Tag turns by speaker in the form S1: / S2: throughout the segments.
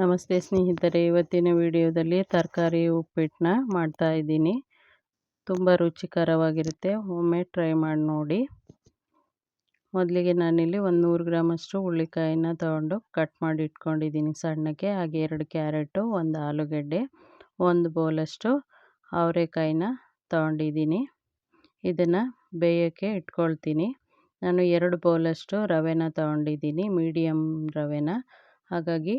S1: ನಮಸ್ತೆ ಸ್ನೇಹಿತರೆ, ಇವತ್ತಿನ ವಿಡಿಯೋದಲ್ಲಿ ತರಕಾರಿ ಉಪ್ಪಿಟ್ಟನ್ನ ಮಾಡ್ತಾ ಇದ್ದೀನಿ. ತುಂಬ ರುಚಿಕರವಾಗಿರುತ್ತೆ. ಒಮ್ಮೆ ಟ್ರೈ ಮಾಡಿ ನೋಡಿ. ಮೊದಲಿಗೆ ನಾನಿಲ್ಲಿ ಒಂದು 100 ಗ್ರಾಮಷ್ಟು ಹುಳ್ಳಿಕಾಯಿನ ತಗೊಂಡು ಕಟ್ ಮಾಡಿ ಇಟ್ಕೊಂಡಿದ್ದೀನಿ ಸಣ್ಣಕ್ಕೆ. ಹಾಗೆ 2 ಕ್ಯಾರೆಟು, ಒಂದು ಆಲೂಗಡ್ಡೆ, ಒಂದು ಬೌಲಷ್ಟು ಅವರೆಕಾಯಿನ ತಗೊಂಡಿದ್ದೀನಿ. ಇದನ್ನು ಬೇಯೋಕ್ಕೆ ಇಟ್ಕೊಳ್ತೀನಿ. ನಾನು 2 ಬೌಲಷ್ಟು ರವೆನ ತಗೊಂಡಿದ್ದೀನಿ, ಮೀಡಿಯಮ್ ರವೆನ. ಹಾಗಾಗಿ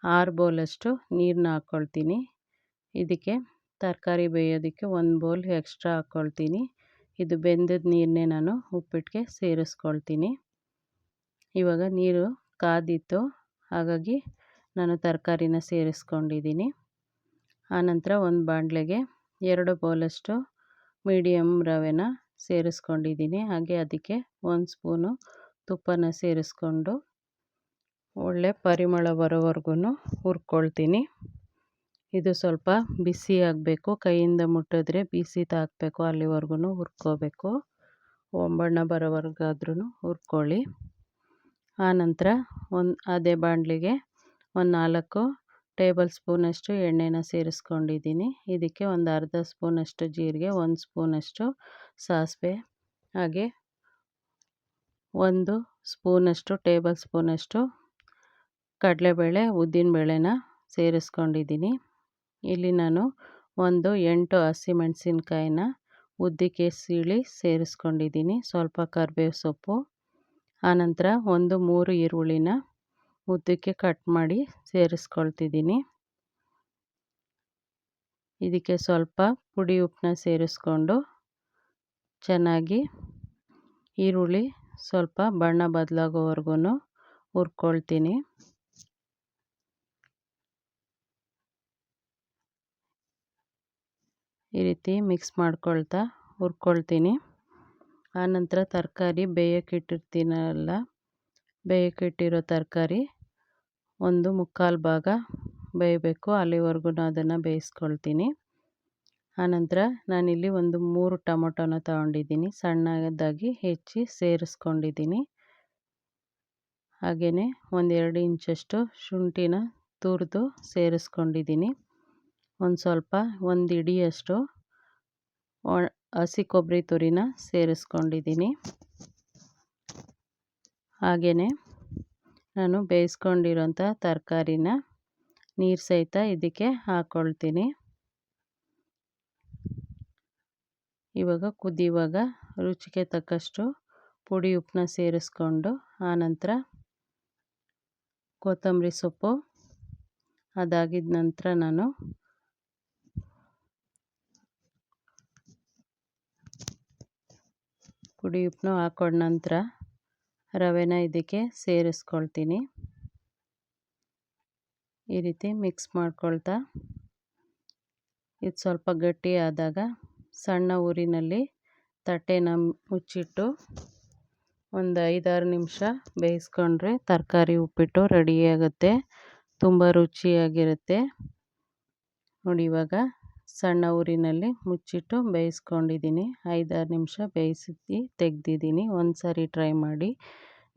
S1: 6 ಬೌಲಷ್ಟು ನೀರನ್ನ ಹಾಕ್ಕೊಳ್ತೀನಿ. ಇದಕ್ಕೆ ತರಕಾರಿ ಬೇಯೋದಕ್ಕೆ 1 ಬೌಲ್ ಎಕ್ಸ್ಟ್ರಾ ಹಾಕ್ಕೊಳ್ತೀನಿ. ಇದು ಬೆಂದದ ನೀರನ್ನೇ ನಾನು ಉಪ್ಪಿಟ್ಟಿಗೆ ಸೇರಿಸ್ಕೊಳ್ತೀನಿ. ಇವಾಗ ನೀರು ಕಾದಿತ್ತು, ಹಾಗಾಗಿ ನಾನು ತರಕಾರಿನ ಸೇರಿಸ್ಕೊಂಡಿದ್ದೀನಿ. ಆನಂತರ ಒಂದು ಬಾಣಲೆಗೆ 2 ಬೌಲಷ್ಟು ಮೀಡಿಯಮ್ ರವೆನ ಸೇರಿಸ್ಕೊಂಡಿದ್ದೀನಿ. ಹಾಗೆ ಅದಕ್ಕೆ 1 ಸ್ಪೂನು ತುಪ್ಪನ ಸೇರಿಸ್ಕೊಂಡು ಒಳ್ಳೆ ಪರಿಮಳ ಬರೋವರೆಗೂ ಹುರ್ಕೊಳ್ತೀನಿ. ಇದು ಸ್ವಲ್ಪ ಬಿಸಿ ಆಗಬೇಕು, ಕೈಯಿಂದ ಮುಟ್ಟಿದ್ರೆ ಬಿಸಿ ತಾಕಬೇಕು, ಅಲ್ಲಿವರೆಗೂ ಹುರ್ಕೋಬೇಕು. ಒಂಬಣ್ಣ ಬರೋವರೆಗಾದ್ರೂ ಹುರ್ಕೊಳ್ಳಿ. ಆನಂತರ ಅದೇ ಬಾಣಲಿಗೆ ಒಂದು 4 ಟೇಬಲ್ ಸ್ಪೂನಷ್ಟು ಎಣ್ಣೆನ ಸೇರಿಸ್ಕೊಂಡಿದ್ದೀನಿ. ಇದಕ್ಕೆ ಒಂದು ಅರ್ಧ ಸ್ಪೂನಷ್ಟು ಜೀರಿಗೆ, 1 ಸ್ಪೂನಷ್ಟು ಸಾಸಿವೆ, ಹಾಗೆ 1 ಸ್ಪೂನಷ್ಟು ಟೇಬಲ್ ಸ್ಪೂನಷ್ಟು ಕಡಲೆಬೇಳೆ, ಉದ್ದಿನಬೇಳೆನ ಸೇರಿಸ್ಕೊಂಡಿದ್ದೀನಿ. ಇಲ್ಲಿ ನಾನು ಒಂದು 8 ಹಸಿಮೆಣಸಿನ್ಕಾಯಿನ ಉದ್ದಕ್ಕೆ ಸೀಳಿ ಸೇರಿಸ್ಕೊಂಡಿದ್ದೀನಿ. ಸ್ವಲ್ಪ ಕರಿಬೇವು ಸೊಪ್ಪು, ಆನಂತರ 3 ಈರುಳ್ಳಿನ ಉದ್ದಕ್ಕೆ ಕಟ್ ಮಾಡಿ ಸೇರಿಸ್ಕೊಳ್ತಿದ್ದೀನಿ. ಇದಕ್ಕೆ ಸ್ವಲ್ಪ ಪುಡಿ ಉಪ್ಪನ್ನ ಸೇರಿಸ್ಕೊಂಡು ಚೆನ್ನಾಗಿ ಈರುಳ್ಳಿ ಸ್ವಲ್ಪ ಬಣ್ಣ ಬದಲಾಗೋವರೆಗೂ ಹುರ್ಕೊಳ್ತೀನಿ. ಈ ರೀತಿ ಮಿಕ್ಸ್ ಮಾಡ್ಕೊಳ್ತಾ ಹುರ್ಕೊಳ್ತೀನಿ. ಆನಂತರ ತರಕಾರಿ ಬೇಯಕ್ಕಿಟ್ಟಿರೋ ತರಕಾರಿ 1/4 ಭಾಗ ಬೇಯಬೇಕು, ಅಲ್ಲಿವರೆಗೂ ಅದನ್ನು ಬೇಯಿಸ್ಕೊಳ್ತೀನಿ. ಆನಂತರ ನಾನಿಲ್ಲಿ ಒಂದು 3 ಟೊಮೊಟೊನ ತಗೊಂಡಿದ್ದೀನಿ, ಸಣ್ಣದಾಗಿ ಹೆಚ್ಚಿ ಸೇರಿಸ್ಕೊಂಡಿದ್ದೀನಿ. ಹಾಗೆಯೇ 1-2 ಇಂಚಷ್ಟು ಶುಂಠಿನ ತುರಿದು ಸೇರಿಸ್ಕೊಂಡಿದ್ದೀನಿ. ಒಂದು ಹಿಡಿಯಷ್ಟು ಹಸಿ ಕೊಬ್ಬರಿ ತುರಿನ ಸೇರಿಸ್ಕೊಂಡಿದ್ದೀನಿ. ಹಾಗೆಯೇ ನಾನು ಬೇಯಿಸ್ಕೊಂಡಿರೋಂಥ ತರಕಾರಿನ ನೀರು ಸಹಿತ ಇದಕ್ಕೆ ಹಾಕ್ಕೊಳ್ತೀನಿ. ಇವಾಗ ಕುದಿಯುವಾಗ ರುಚಿಗೆ ತಕ್ಕಷ್ಟು ಪುಡಿ ಉಪ್ಪನ್ನ ಸೇರಿಸ್ಕೊಂಡು, ಆನಂತರ ಕೊತ್ತಂಬರಿ ಸೊಪ್ಪು, ಅದಾಗಿದ ನಂತರ ನಾನು ಪುಡಿ ಉಪ್ಪನ್ನು ಹಾಕೊಂಡ ನಂತರ ರವೆನ ಇದಕ್ಕೆ ಸೇರಿಸ್ಕೊಳ್ತೀನಿ. ಈ ರೀತಿ ಮಿಕ್ಸ್ ಮಾಡ್ಕೊಳ್ತಾ ಇದು ಸ್ವಲ್ಪ ಗಟ್ಟಿ ಆದಾಗ ಸಣ್ಣ ಊರಿನಲ್ಲಿ ತಟ್ಟೆನ ಮುಚ್ಚಿಟ್ಟು ಒಂದು 5-6 ನಿಮಿಷ ಬೇಯಿಸ್ಕೊಂಡ್ರೆ ತರಕಾರಿ ಉಪ್ಪಿಟ್ಟು ರೆಡಿಯಾಗುತ್ತೆ. ತುಂಬ ರುಚಿಯಾಗಿರುತ್ತೆ ನೋಡಿ. ಇವಾಗ ಸಣ್ಣ ಊರಿನಲ್ಲಿ ಮುಚ್ಚಿಟ್ಟು ಬೇಯಿಸ್ಕೊಂಡಿದ್ದೀನಿ. 5-6 ನಿಮಿಷ ಬೇಯಿಸಿ ತೆಗೆದಿದ್ದೀನಿ. ಒಂದು ಸಾರಿ ಟ್ರೈ ಮಾಡಿ.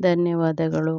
S1: ಧನ್ಯವಾದಗಳು.